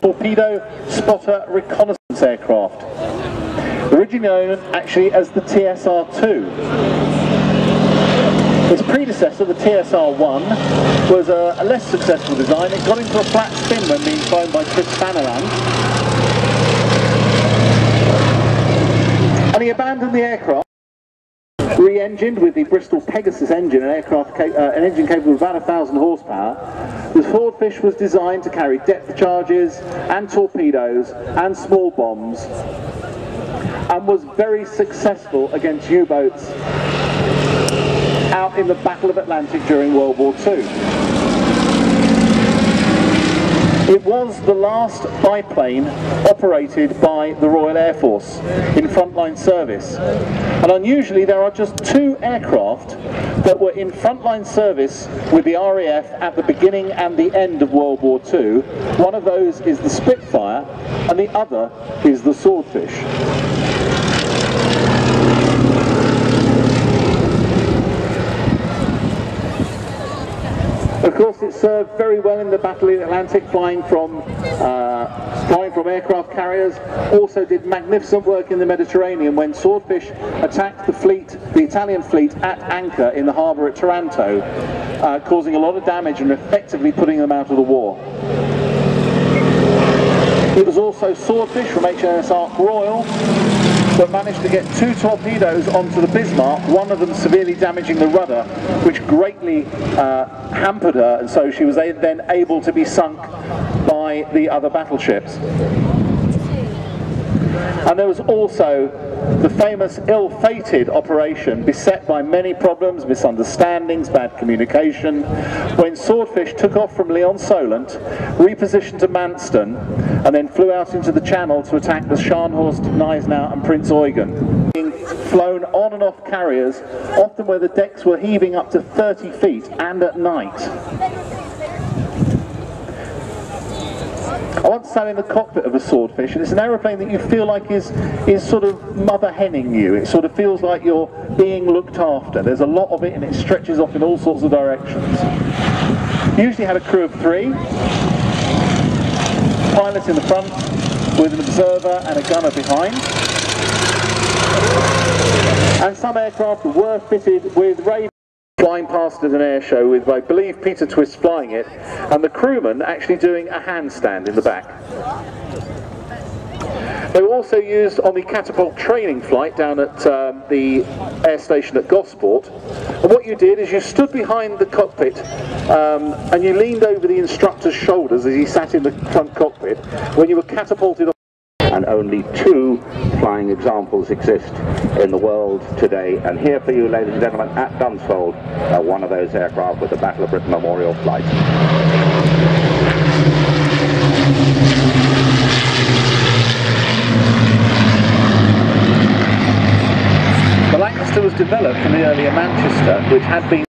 torpedo spotter reconnaissance aircraft, originally known actually as the TSR-2. Its predecessor, the TSR-1, was a less successful design. It got into a flat spin when being flown by Chris Fanaland, and he abandoned the aircraft, re-engined with the Bristol Pegasus engine, an engine capable of about 1,000 horsepower. The Swordfish was designed to carry depth charges and torpedoes and small bombs, and was very successful against U-boats out in the Battle of Atlantic during World War II. It was the last biplane operated by the Royal Air Force in frontline service. And unusually there are just 2 aircraft that were in frontline service with the RAF at the beginning and the end of World War II. One of those is the Spitfire and the other is the Swordfish. Of course, it served very well in the Battle of the Atlantic, flying from aircraft carriers. Also did magnificent work in the Mediterranean when Swordfish attacked the Italian fleet at anchor in the harbour at Taranto, causing a lot of damage and effectively putting them out of the war. It was also Swordfish from HMS Ark Royal that managed to get 2 torpedoes onto the Bismarck, one of them severely damaging the rudder, which greatly hampered her, and so she was then able to be sunk by the other battleships. And there was also the famous ill-fated operation, beset by many problems, misunderstandings, bad communication, when Swordfish took off from Lyon-Solent, repositioned to Manston, and then flew out into the Channel to attack the Scharnhorst, Gneisenau and Prince Eugen. Being flown on and off carriers, often where the decks were heaving up to 30 feet, and at night. I once sat in the cockpit of a Swordfish, and it's an aeroplane that you feel like is sort of mother henning you. It sort of feels like you're being looked after. There's a lot of it and it stretches off in all sorts of directions. Usually had a crew of 3, pilots in the front with an observer and a gunner behind. And some aircraft were fitted with radar, flying past at an air show with, I believe, Peter Twist flying it, and the crewman actually doing a handstand in the back. They were also used on the catapult training flight down at the air station at Gosport. And what you did is you stood behind the cockpit and you leaned over the instructor's shoulders as he sat in the front cockpit when you were catapulted off. And only 2 flying examples exist in the world today. And here for you, ladies and gentlemen, at Dunsfold, one of those aircraft with the Battle of Britain Memorial flight. The Lancaster was developed from the earlier Manchester, which had been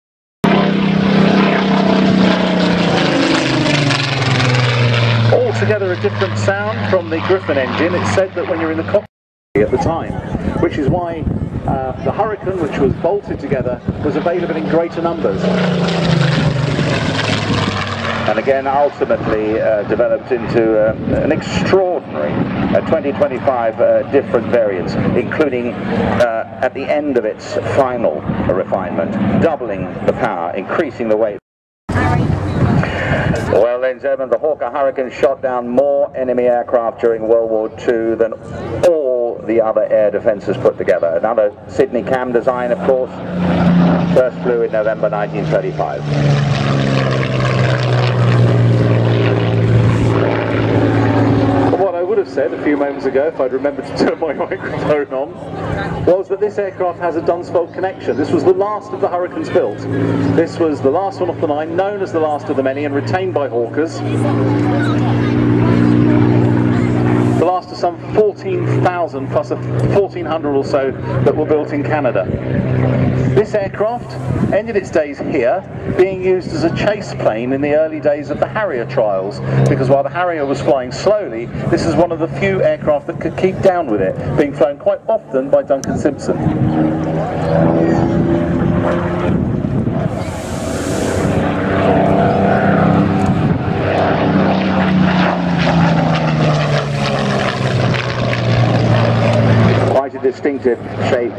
altogether a different sound from the Griffon engine. It's said that when you're in the cockpit at the time, which is why the Hurricane, which was bolted together, was available in greater numbers. And again, ultimately developed into an extraordinary 20-25 different variants, including at the end of its final refinement, doubling the power, increasing the weight. Well, ladies and gentlemen, the Hawker Hurricane shot down more enemy aircraft during World War II than all the other air defences put together. Another Sydney CAM design, of course, first flew in November 1935. What I would have said a few moments ago, if I'd remembered to turn my microphone on, was that this aircraft has a Dunsfold connection. This was the last of the Hurricanes built. This was the last one off the line, known as the last of the many, and retained by Hawkers. The last of some 14,000 plus 1,400 or so that were built in Canada. This aircraft ended its days here, being used as a chase plane in the early days of the Harrier trials, because while the Harrier was flying slowly, this is one of the few aircraft that could keep down with it, being flown quite often by Duncan Simpson. distinctive shape.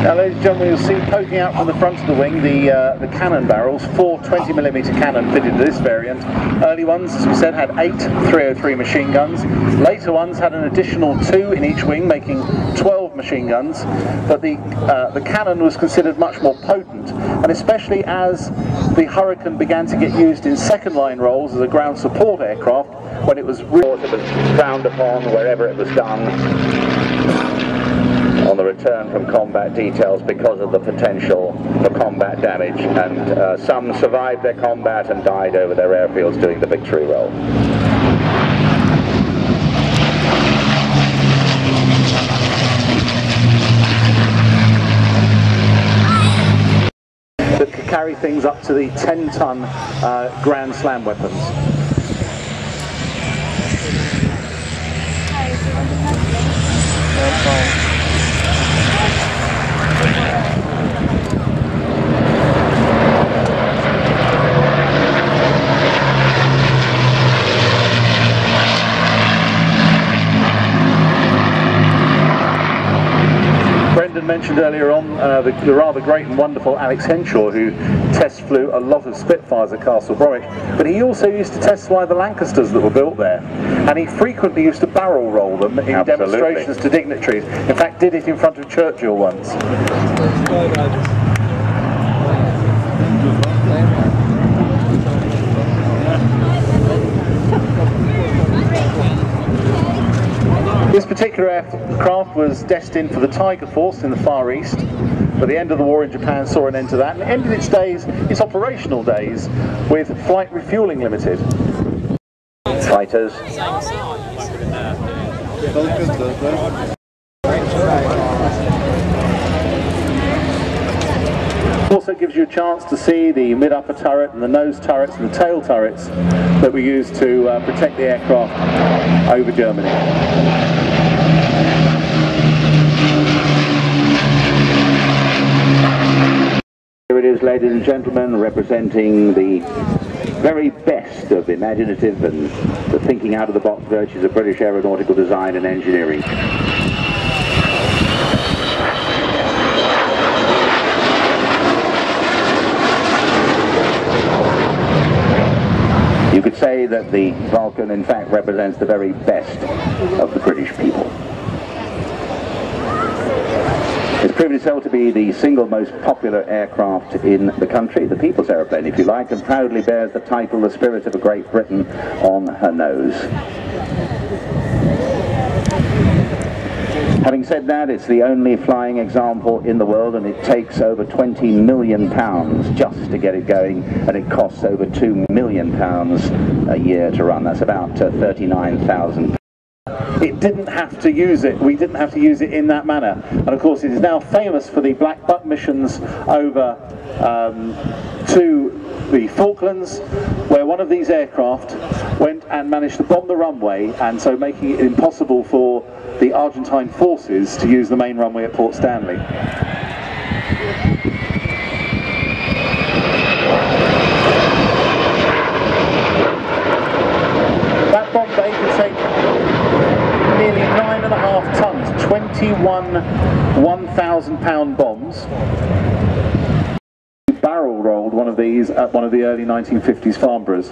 Now, ladies and gentlemen, you'll see poking out from the front of the wing the cannon barrels, 4 20mm cannon fitted to this variant. Early ones, as we said, had 8 303 machine guns. Later ones had an additional 2 in each wing, making 12 machine guns. But the cannon was considered much more potent, and especially as the Hurricane began to get used in second line roles as a ground support aircraft, when it was frowned upon wherever it was done on the return from combat details because of the potential for combat damage, and some survived their combat and died over their airfields doing the victory roll. That could carry things up to the 10-ton Grand Slam weapons. Brendan mentioned earlier on the rather great and wonderful Alex Henshaw, who test flew a lot of Spitfires at Castle Bromwich, but he also used to test fly the Lancasters that were built there, and he frequently used to barrel roll them in demonstrations to dignitaries. In fact, did it in front of Churchill once. This particular aircraft was destined for the Tiger Force in the Far East, but the end of the war in Japan saw an end to that, and it ended its operational days with Flight Refueling Limited. Fighters. Also gives you a chance to see the mid-upper turret and the nose turrets and the tail turrets that were used to protect the aircraft over Germany. Here it is, ladies and gentlemen, representing the very best of imaginative and the thinking out of the box virtues of British aeronautical design and engineering. You could say that the Vulcan in fact represents the very best of the British people. It's proven itself to be the single most popular aircraft in the country, the People's Aeroplane if you like, and proudly bears the title The Spirit of Great Britain on her nose. Having said that, it's the only flying example in the world, and it takes over £20 million just to get it going, and it costs over £2 million a year to run. That's about 39,000. It didn't have to use it, we didn't have to use it in that manner, and of course it is now famous for the Black Buck missions over to the Falklands, where one of these aircraft went and managed to bomb the runway, and so making it impossible for the Argentine forces to use the main runway at Port Stanley. That bomb bay could take nearly 9.5 tons, 21 1,000-pound bombs. Barrel rolled one of these at one of the early 1950s Farnboroughs.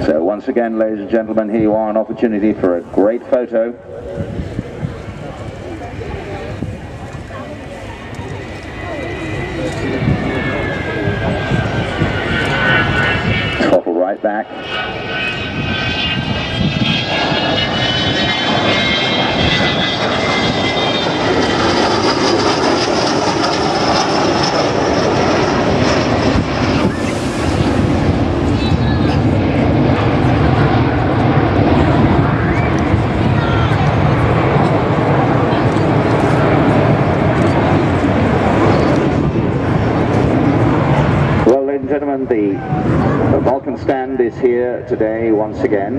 So once again, ladies and gentlemen, here you are, an opportunity for a great photo. Throttle right back. Gentlemen, the Vulcan stand is is here today once again.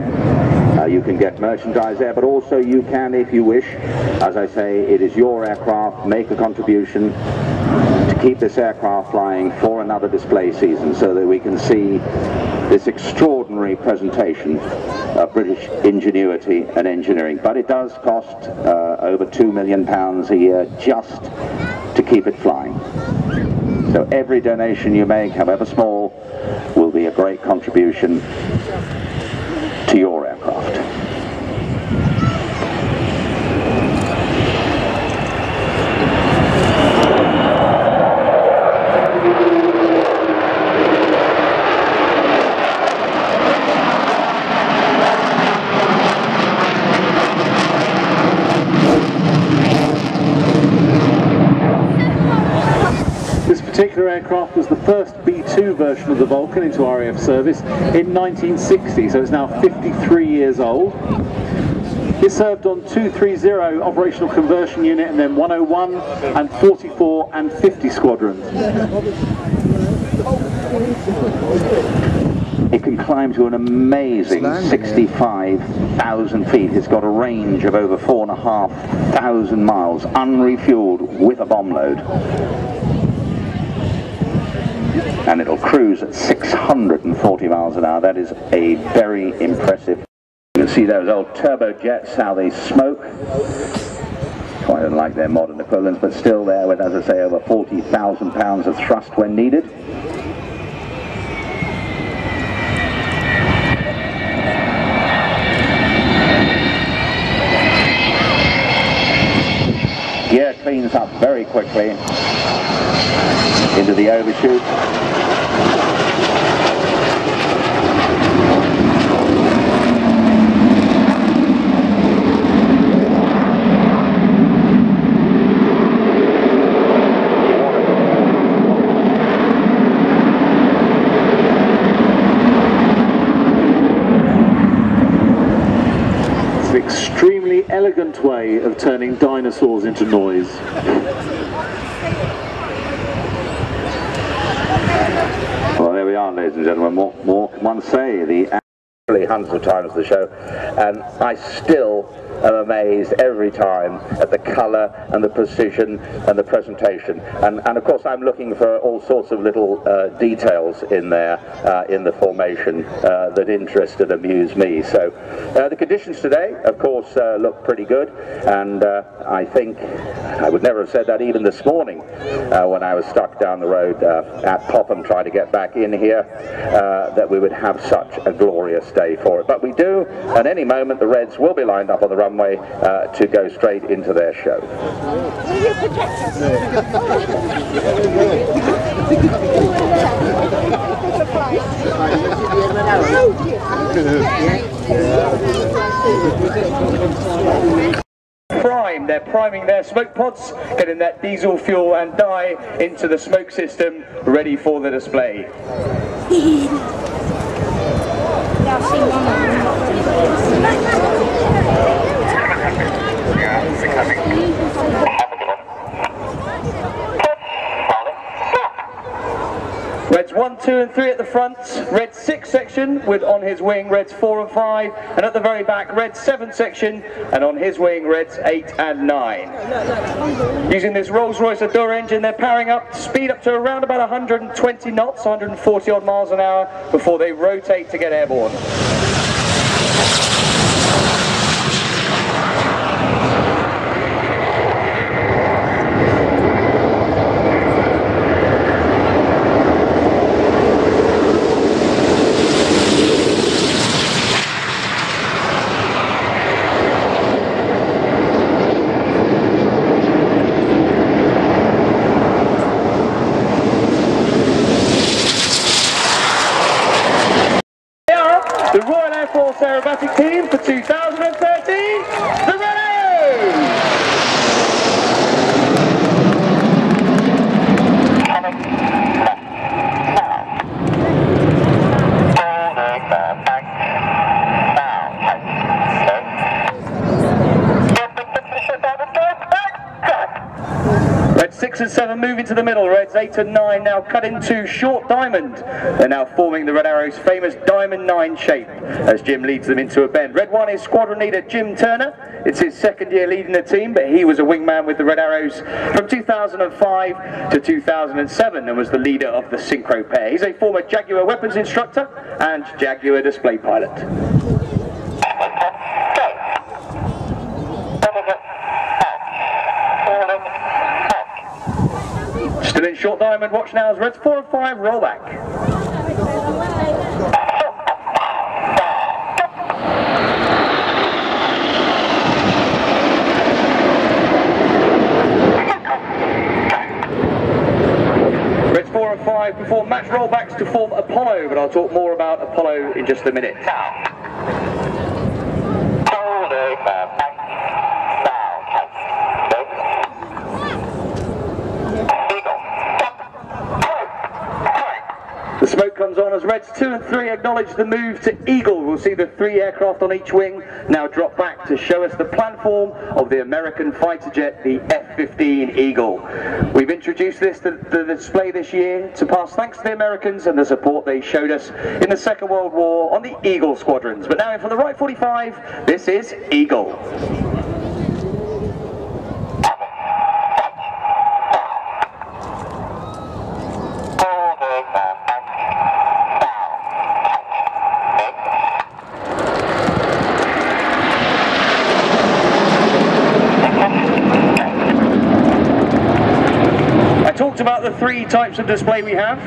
You can get merchandise there, but also you can, if you wish, as I say, it is your aircraft, make a contribution to keep this aircraft flying for another display season so that we can see this extraordinary presentation of British ingenuity and engineering. But it does cost over £2 million a year just to keep it flying. So every donation you make, however small, will be a great contribution to your aircraft. This particular aircraft was the first B2 version of the Vulcan into RAF service in 1960, so it's now 53 years old. It served on 230 operational conversion unit and then 101 and 44 and 50 squadrons. It can climb to an amazing 65,000 feet. It's got a range of over 4,500 miles, unrefueled with a bomb load. And it'll cruise at 640 miles an hour. That is a very impressive. You can see those old turbojets, how they smoke. Quite unlike their modern equivalents, but still there with, as I say, over 40,000 pounds of thrust when needed. Gear cleans up very quickly into the overshoot. It's an extremely elegant way of turning dinosaurs into noise. Well, there we are, ladies and gentlemen. What more can one say? Hundreds of times the show, and I still am amazed every time at the colour and the precision and the presentation, and of course I'm looking for all sorts of little details in there in the formation that interest and amuse me. So the conditions today of course look pretty good, and I think I would never have said that even this morning when I was stuck down the road at Popham trying to get back in here, that we would have such a glorious day for it. But we do, at any moment the Reds will be lined up on the runway to go straight into their show. They're priming their smoke pods, getting that diesel fuel and dye into the smoke system, ready for the display. Reds 1, 2 and 3 at the front, Red 6 section with on his wing Reds 4 and 5, and at the very back Red 7 section and on his wing Reds 8 and 9. Using this Rolls-Royce Adore engine, they're powering up, speed up to around about 120 knots, 140 odd miles an hour before they rotate to get airborne. The Royal Air Force Aerobatic Team. Reds 6 and 7 move into the middle. Reds 8 and 9 now cut into short diamond. They're now forming the Red Arrows' famous diamond 9 shape as Jim leads them into a bend. Red 1 is squadron leader Jim Turner. It's his second year leading the team, but he was a wingman with the Red Arrows from 2005 to 2007 and was the leader of the synchro pair. He's a former Jaguar weapons instructor and Jaguar display pilot. Still in short diamond, watch now as Reds 4 and 5 roll back. Reds 4 and 5 perform match rollbacks to form Apollo, but I'll talk more about Apollo in just a minute. The smoke comes on as Reds 2 and 3 acknowledge the move to Eagle. We'll see the 3 aircraft on each wing now drop back to show us the platform of the American fighter jet, the F-15 Eagle. We've introduced this to the display this year to pass thanks to the Americans and the support they showed us in the Second World War on the Eagle squadrons. But now in for the right 45, this is Eagle. About the 3 types of display we have.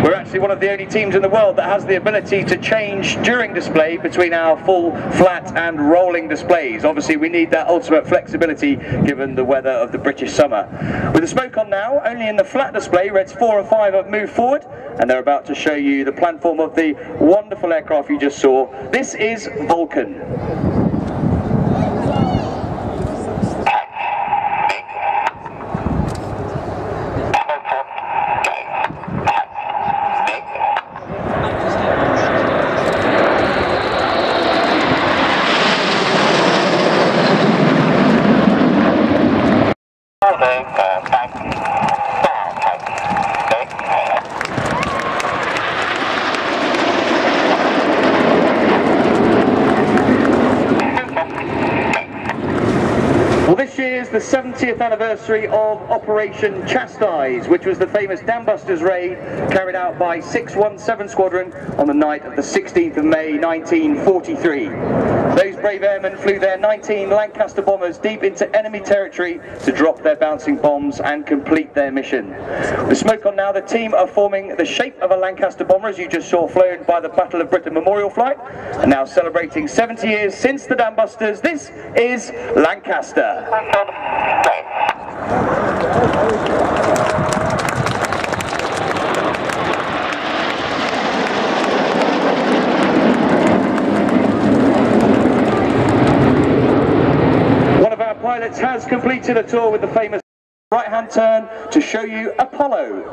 We're actually one of the only teams in the world that has the ability to change during display between our full, flat and rolling displays. Obviously we need that ultimate flexibility given the weather of the British summer. With the smoke on now, only in the flat display, Reds 4 and 5 have moved forward and they're about to show you the platform of the wonderful aircraft you just saw. This is Vulcan. The 70th anniversary of Operation Chastise, which was the famous Dambusters raid carried out by 617 Squadron on the night of the 16th of May 1943. Those brave airmen flew their 19 Lancaster bombers deep into enemy territory to drop their bouncing bombs and complete their mission. With smoke on now, the team are forming the shape of a Lancaster bomber, as you just saw flown by the Battle of Britain Memorial Flight, and now celebrating 70 years since the Dambusters. This is Lancaster. One of our pilots has completed a tour with the famous right-hand turn to show you Apollo.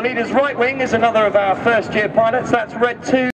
His right wing is another of our first year pilots, that's Red 2.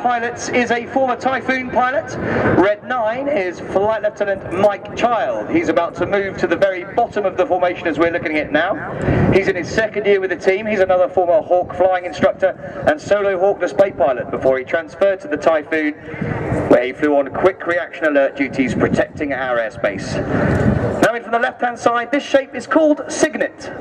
Pilots is a former Typhoon pilot. Red 9 is Flight Lieutenant Mike Child. He's about to move to the very bottom of the formation as we're looking at it now. He's in his second year with the team. He's another former Hawk flying instructor and solo Hawk display pilot before he transferred to the Typhoon, where he flew on quick reaction alert duties protecting our airspace. Now in from the left hand side, this shape is called Signet.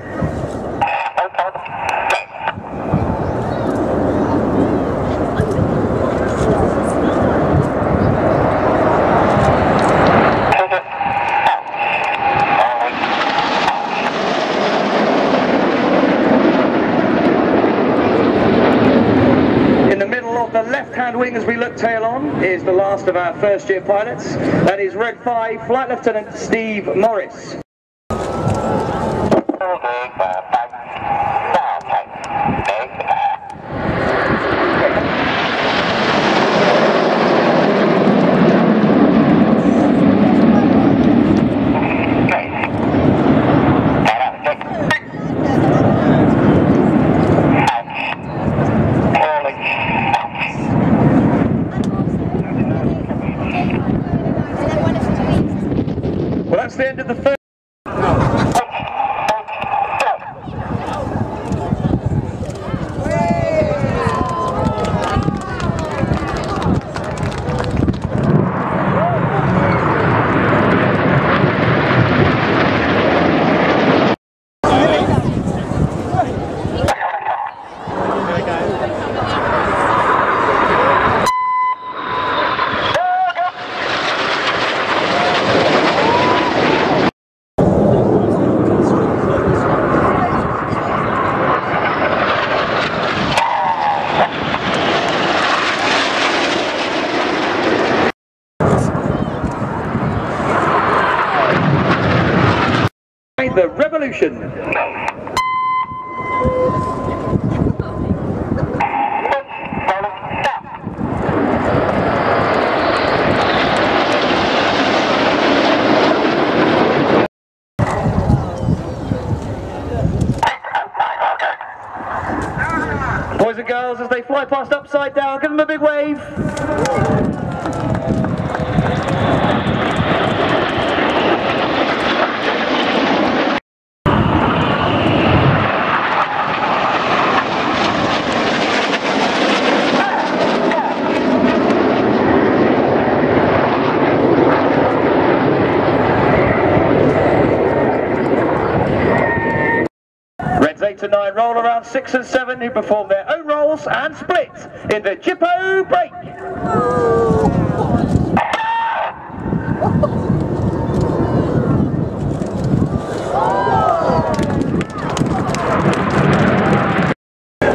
left-hand wing as we look tail on is the last of our first-year pilots. That is Red 5, Flight Lieutenant Steve Morris. Well, that's the end of the first. The revolution. Boys and girls, as they fly past upside down, give them a big wave. Reds 8 to 9 roll around 6 and 7 who perform their own rolls and split in the Jippo break.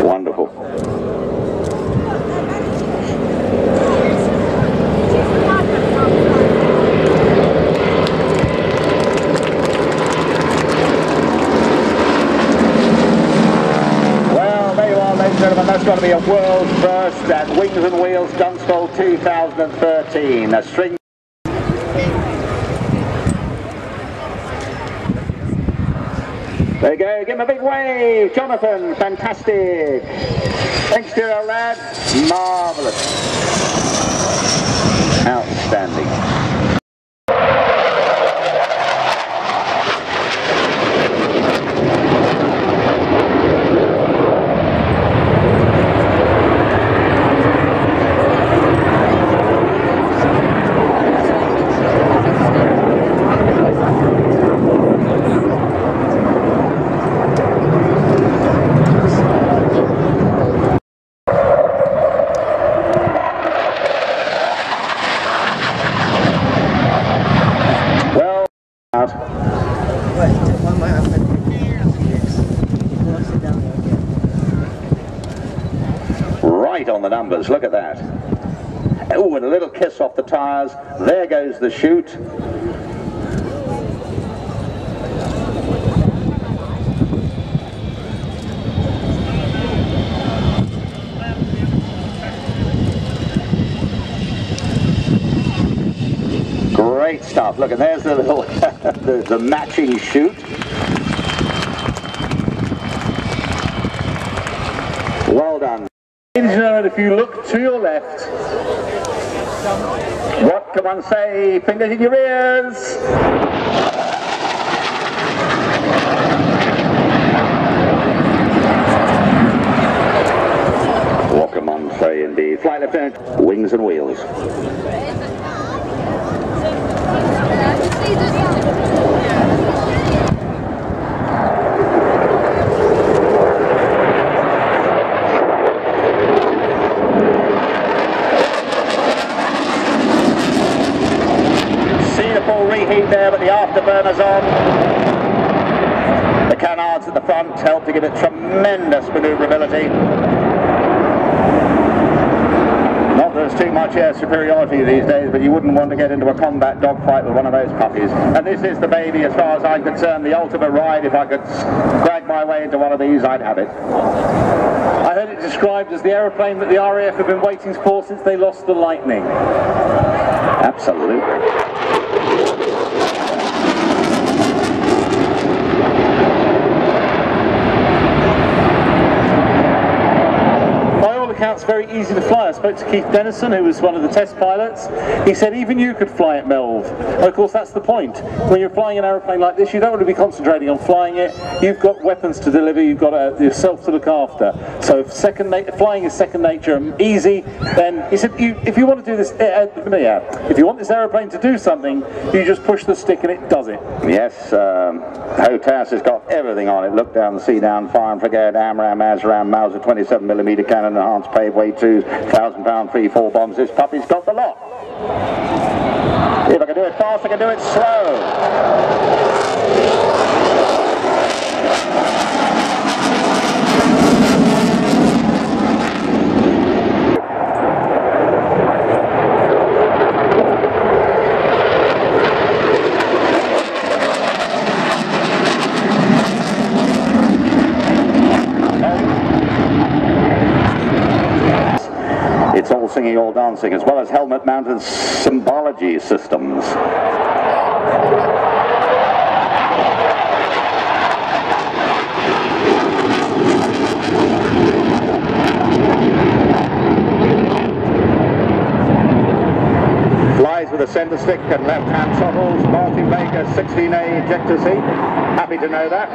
Wonderful. That's got to be a world first at Wings and Wheels Dunsfold 2013. A string. There you go, give him a big wave, Jonathan, fantastic. Thanks, dear old lad, marvellous. Outstanding. Right on the numbers, look at that. Oh, and a little kiss off the tyres. There goes the chute. Great stuff. Look, and there's the little the matching chute. Well done. Ladies and gentlemen, if you look to your left, what can one say? Fingers in your ears. What can one say indeed? Flight Lieutenant, Wings and Wheels. Reheat there, but the afterburner's on. The canards at the front help to give it tremendous manoeuvrability. Not much air superiority these days, but you wouldn't want to get into a combat dogfight with one of those puppies. And this is the baby, as far as I'm concerned, the ultimate ride. If I could drag my way into one of these, I'd have it. I heard it described as the aeroplane that the RAF have been waiting for since they lost the Lightning. Absolutely. It's very easy to fly. I spoke to Keith Dennison, who was one of the test pilots. He said even you could fly it, Melv. And of course that's the point. When you're flying an aeroplane like this, you don't want to be concentrating on flying it. You've got weapons to deliver, you've got yourself to look after. So if flying is second nature and easy, then he said if you want to do this, if you want this aeroplane to do something, you just push the stick and it does it. Yes, HOTAS has got everything on it. Look down, see down, fire and forget, AMRAAM, ASRAAM, Mauser 27mm cannon, enhanced pave weight 2, 1,000-pound 3-4 bombs. This puppy's got the lot. If I can do it fast, I can do it slow. It's all singing, all dancing, as well as helmet-mounted symbology systems. Flies with a center stick and left-hand throttles, multi-Vega 16A ejector seat. Happy to know that.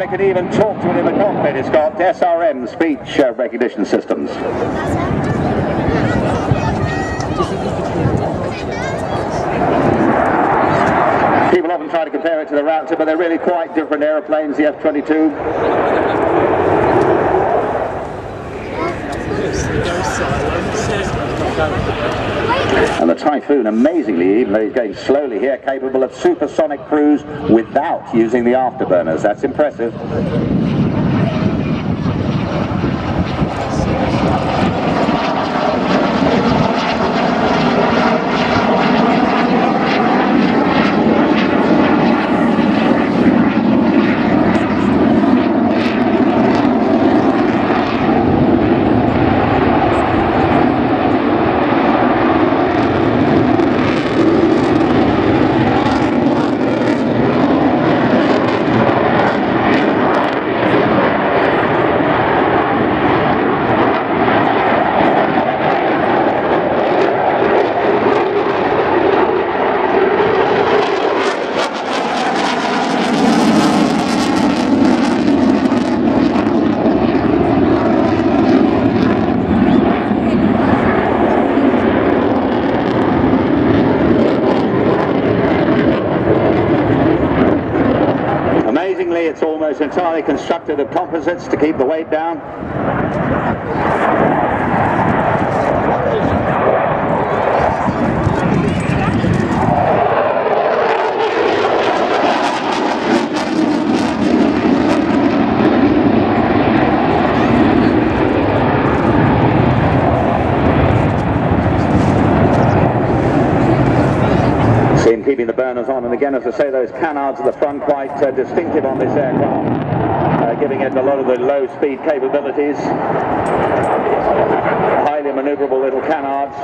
Could even talk to it in the cockpit. It's got SRM speech recognition systems. People often try to compare it to the Raptor, but they're really quite different aeroplanes, the F-22. And the Typhoon, amazingly, even though he's going slowly here, capable of supersonic cruise without using the afterburners. That's impressive. It's almost entirely constructed of composites to keep the weight down. Keeping the burners on, and again, as I say, those canards at the front quite distinctive on this aircraft, giving it a lot of the low speed capabilities. Highly maneuverable little canards.